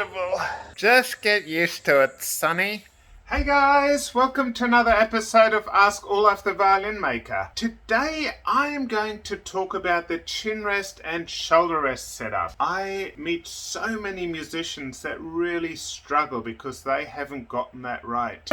uncomfortable. Just get used to it, Sonny. Hey guys, welcome to another episode of Ask Olaf the Violin Maker. Today I am going to talk about the chin rest and shoulder rest setup. I meet so many musicians that really struggle because they haven't gotten that right.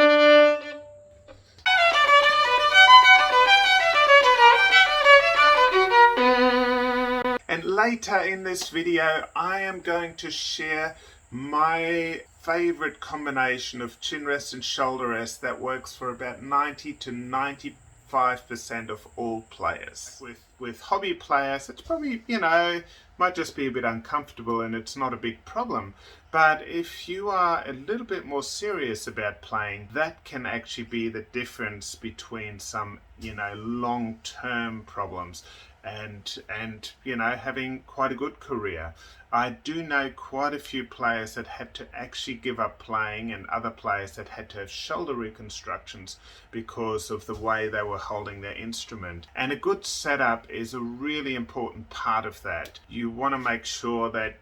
And later in this video I am going to share my favorite combination of chin rest and shoulder rest that works for about 90 to 95% of all players. With hobby players, it's probably, might just be a bit uncomfortable and it's not a big problem. But if you are a little bit more serious about playing, that can actually be the difference between some, long-term problems and having quite a good career. I do know quite a few players that had to actually give up playing and other players that had to have shoulder reconstructions because of the way they were holding their instrument. And a good setup is a really important part of that. You want to make sure that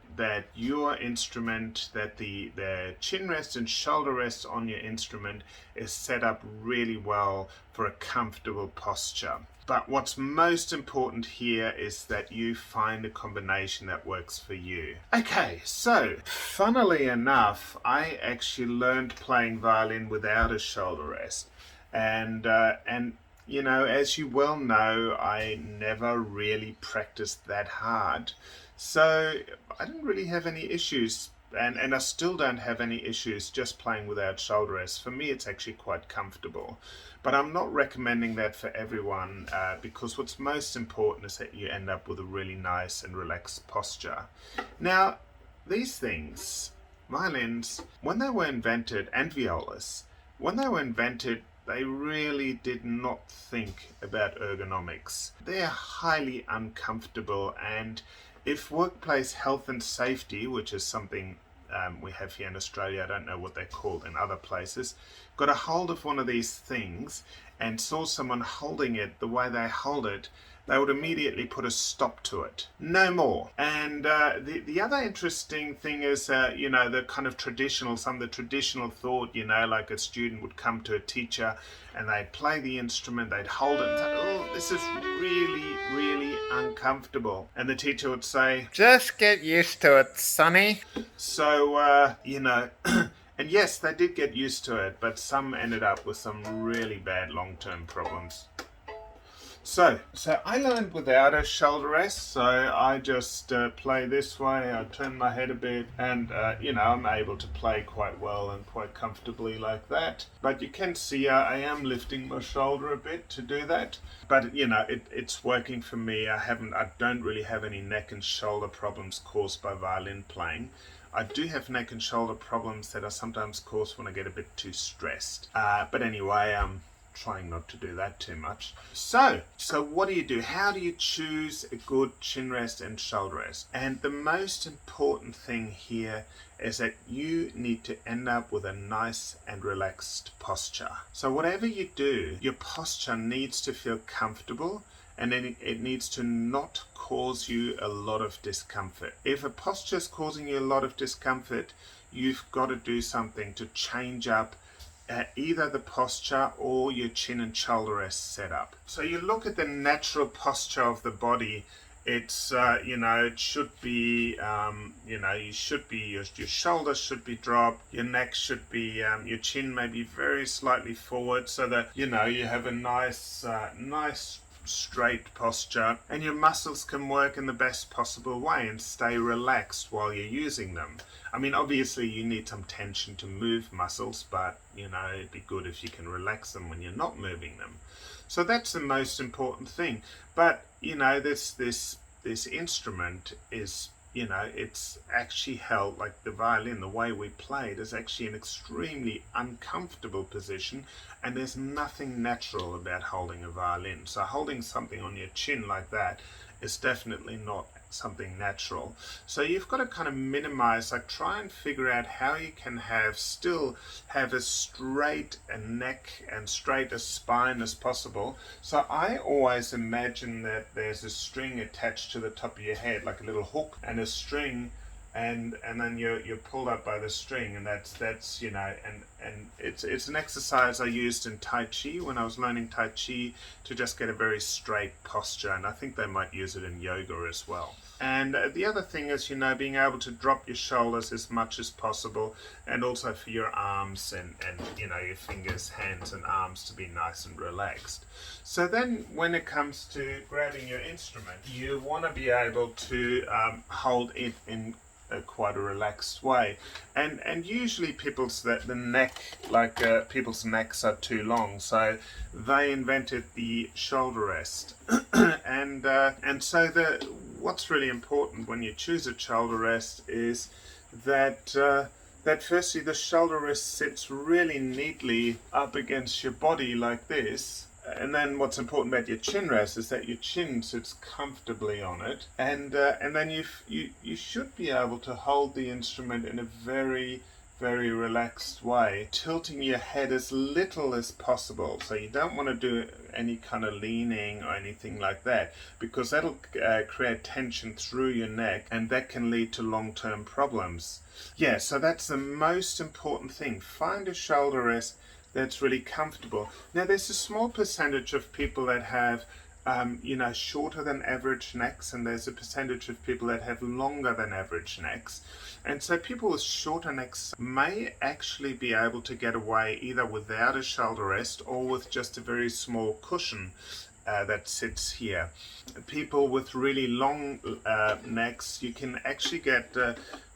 your instrument, that the chin rest and shoulder rest on your instrument is set up really well for a comfortable posture. But what's most important here is that you find a combination that works for you. Okay, so funnily enough, I actually learned playing violin without a shoulder rest. And as you well know, I never really practiced that hard. So I didn't really have any issues. And I still don't have any issues just playing without shoulder rest. For me, it's actually quite comfortable. But I'm not recommending that for everyone because what's most important is that you end up with a really nice and relaxed posture. Now, these things, violins, when they were invented, and violas, when they were invented, they really did not think about ergonomics. They're highly uncomfortable, and if workplace health and safety, which is something we have here in Australia, I don't know what they're called in other places, got a hold of one of these things and saw someone holding it the way they hold it, they would immediately put a stop to it. No more. And the other interesting thing is, the kind of traditional, some of the traditional thought, like a student would come to a teacher and they'd play the instrument, they'd hold it and say, oh, this is really, really uncomfortable. And the teacher would say, just get used to it, Sonny. So, and yes, they did get used to it, but some ended up with some really bad long-term problems. So I learned without a shoulder rest, so I just play this way, I turn my head a bit, and I'm able to play quite well and quite comfortably like that. But you can see I am lifting my shoulder a bit to do that. But it's working for me. I don't really have any neck and shoulder problems caused by violin playing. I do have neck and shoulder problems that are sometimes caused when I get a bit too stressed. But anyway, I'm trying not to do that too much. So what do? How do you choose a good chin rest and shoulder rest? And the most important thing here is that you need to end up with a nice and relaxed posture. So whatever you do, your posture needs to feel comfortable, and then it needs to not cause you a lot of discomfort. If a posture is causing you a lot of discomfort, you've got to do something to change up either the posture or your chin and shoulder rest setup. So you look at the natural posture of the body. It's it should be your shoulders should be dropped, your neck should be your chin may be very slightly forward, so that you have a nice straight posture, and your muscles can work in the best possible way and stay relaxed while you're using them. I mean, obviously you need some tension to move muscles, but it'd be good if you can relax them when you're not moving them. So that's the most important thing. But this instrument is it's actually held, like the violin, the way we play it is actually an extremely uncomfortable position, and there's nothing natural about holding a violin. So holding something on your chin like that is definitely not something natural. So you've got to kind of minimize, like try and figure out how you can still have as straight a neck and straight a spine as possible. So I always imagine that there's a string attached to the top of your head, like a little hook, and a string and then you're pulled up by the string, and that's you know, and it's an exercise I used in Tai Chi when I was learning Tai Chi to just get a very straight posture, and I think they might use it in yoga as well. And the other thing is, you know, being able to drop your shoulders as much as possible, and also for your arms and you know, your fingers, hands and arms to be nice and relaxed. So then when it comes to grabbing your instrument, you want to be able to hold it in quite a relaxed way, and usually people's the neck, like people's necks are too long, so they invented the shoulder rest. And so what's really important when you choose a shoulder rest is that that firstly the shoulder rest sits really neatly up against your body like this. And then what's important about your chin rest is that your chin sits comfortably on it, and then you should be able to hold the instrument in a very relaxed way, tilting your head as little as possible. So you don't want to do any kind of leaning or anything like that, because that'll create tension through your neck, and that can lead to long-term problems. Yeah, so that's the most important thing. Find a shoulder rest that's really comfortable. Now, there's a small percentage of people that have you know, shorter than average necks, and there's a percentage of people that have longer than average necks. And so people with shorter necks may actually be able to get away either without a shoulder rest or with just a very small cushion that sits here. People with really long necks, you can actually get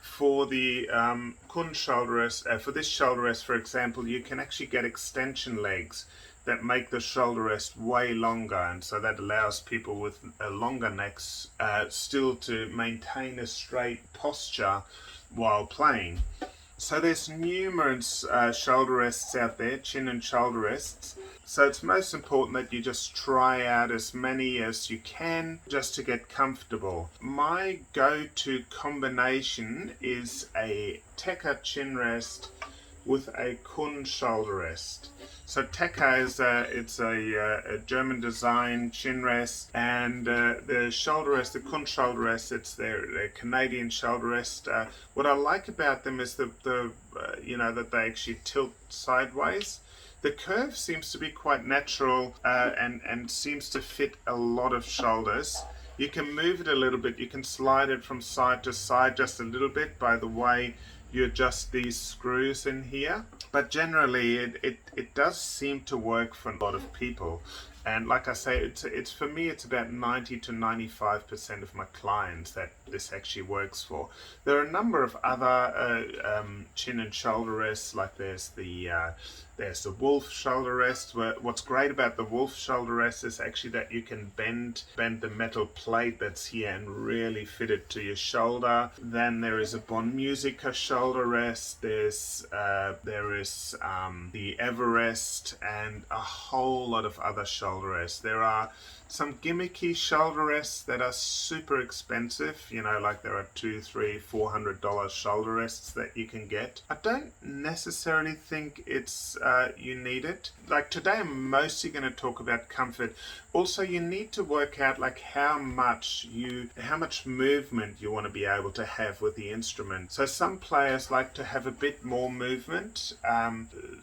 for the Kun shoulder rest, for this shoulder rest, for example, you can actually get extension legs that make the shoulder rest way longer, and so that allows people with longer necks still to maintain a straight posture while playing. So there's numerous shoulder rests out there, chin and shoulder rests. So it's most important that you just try out as many as you can just to get comfortable. My go-to combination is a Tekka chin rest with a Kun shoulder rest. So Tekka is a German design chin rest, and the shoulder rest, the Kun shoulder rest, it's their Canadian shoulder rest. What I like about them is the you know, that they actually tilt sideways. The curve seems to be quite natural and seems to fit a lot of shoulders. You can move it a little bit, you can slide it from side to side just a little bit by the way you adjust these screws in here. But generally it does seem to work for a lot of people. And like I say, it's for me, it's about 90 to 95% of my clients that this actually works for. There are a number of other chin and shoulder rests, like there's the Wolf shoulder rest. What's great about the Wolf shoulder rest is actually that you can bend the metal plate that's here and really fit it to your shoulder. Then there is a Bon Musica shoulder rest. There is the Everest, and a whole lot of other shoulder rests. There are some gimmicky shoulder rests that are super expensive, you know, like there are $200, $300, $400 shoulder rests that you can get. I don't necessarily think it's you need it. Like today I'm mostly going to talk about comfort. Also, you need to work out like how much movement you want to be able to have with the instrument. So some players like to have a bit more movement.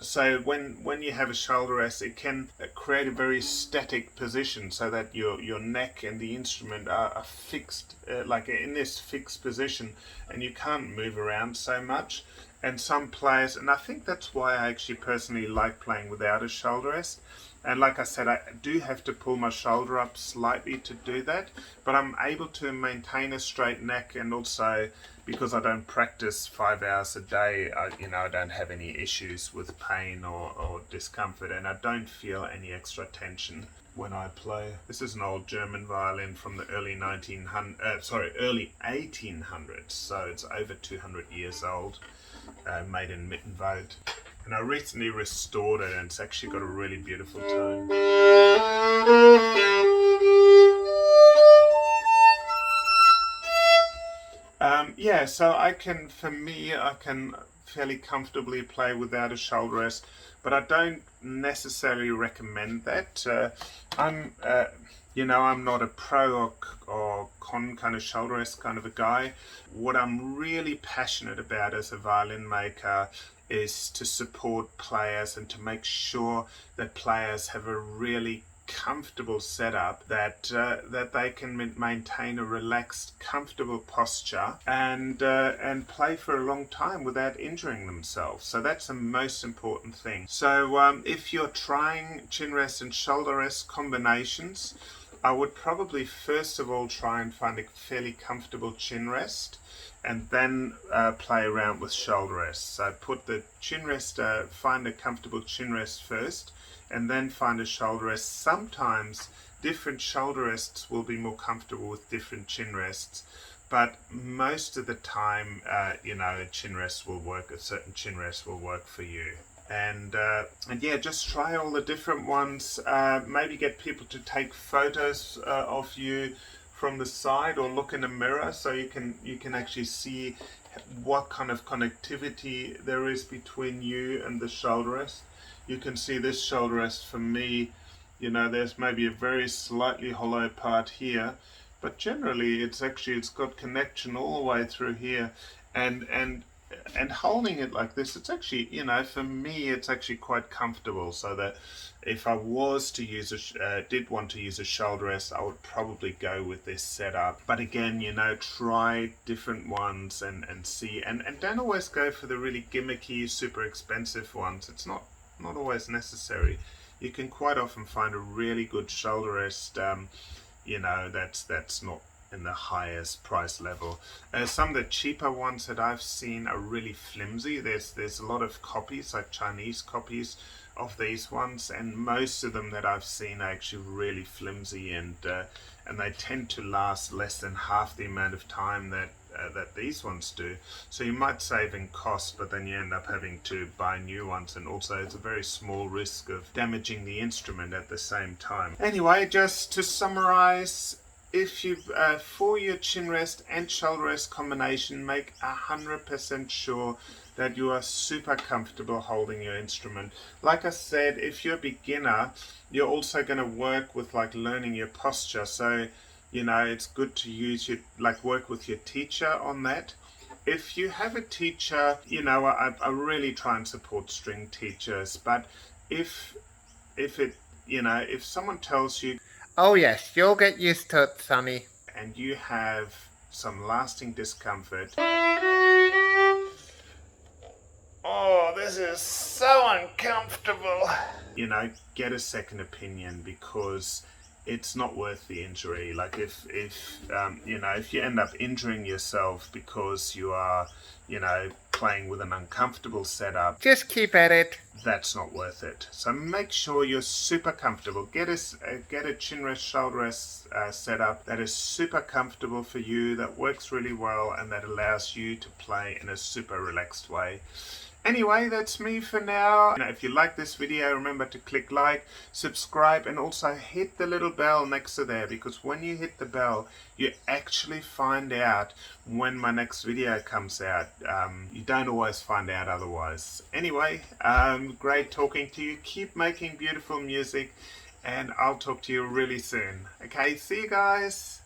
So when you have a shoulder rest, it can create a very static position, so that your neck and the instrument are fixed, like in this fixed position, and you can't move around so much. And some players, and I think that's why I actually personally like playing without a shoulder rest. And like I said, I do have to pull my shoulder up slightly to do that, but I'm able to maintain a straight neck, and also because I don't practice 5 hours a day, I don't have any issues with pain or discomfort, and I don't feel any extra tension when I play. This is an old German violin from the early 1800s, so it's over 200 years old, made in Mittenwald. And I recently restored it, and it's actually got a really beautiful tone. Yeah, so I can fairly comfortably play without a shoulder rest, but I don't necessarily recommend that. I'm not a pro or con kind of shoulder rest kind of a guy. What I'm really passionate about as a violin maker is to support players and to make sure that players have a really comfortable setup, that they can maintain a relaxed, comfortable posture and play for a long time without injuring themselves. So that's the most important thing. So if you're trying chin rest and shoulder rest combinations, I would probably first of all try and find a fairly comfortable chin rest, and then play around with shoulder rest. So put the chin rest, find a comfortable chin rest first, and then find a shoulder rest. Sometimes different shoulder rests will be more comfortable with different chin rests, but most of the time, a chin rest will work. A certain chin rest will work for you. And yeah, just try all the different ones. Maybe get people to take photos of you from the side, or look in a mirror so you can actually see what kind of connectivity there is between you and the shoulder rest. You can see this shoulder rest for me, there's maybe a very slightly hollow part here, but generally it's got connection all the way through here, and holding it like this, it's actually, for me it's actually quite comfortable, so that if I was to use did want to use a shoulder rest, I would probably go with this setup. But again, try different ones and see, and don't always go for the really gimmicky, super expensive ones. It's not always necessary. You can quite often find a really good shoulder rest, that's not in the highest price level. Some of the cheaper ones that I've seen are really flimsy. There's a lot of copies, like Chinese copies of these ones, and most of them that I've seen are actually really flimsy, and they tend to last less than half the amount of time that these ones do. So you might save in cost, but then you end up having to buy new ones, and also it's a very small risk of damaging the instrument at the same time. Anyway, just to summarize, if you for your chin rest and shoulder rest combination, make 100% sure that you are super comfortable holding your instrument. Like I said, if you're a beginner, you're also going to work with learning your posture. So it's good to work with your teacher on that. If you have a teacher, I really try and support string teachers, but if someone tells you, Oh yes, you'll get used to it, Sonny. and you have some lasting discomfort, oh, this is so uncomfortable, get a second opinion, because it's not worth the injury. Like if you end up injuring yourself because you are, playing with an uncomfortable setup, just keep at it. That's not worth it. So make sure you're super comfortable. Get a chin rest, shoulder rest setup that is super comfortable for you, that works really well, and that allows you to play in a super relaxed way. Anyway, that's me for now. If you like this video, remember to click like, subscribe, and also hit the little bell next to there, because when you hit the bell, you actually find out when my next video comes out. You don't always find out otherwise. Anyway, great talking to you. Keep making beautiful music, and I'll talk to you really soon. Okay, see you guys.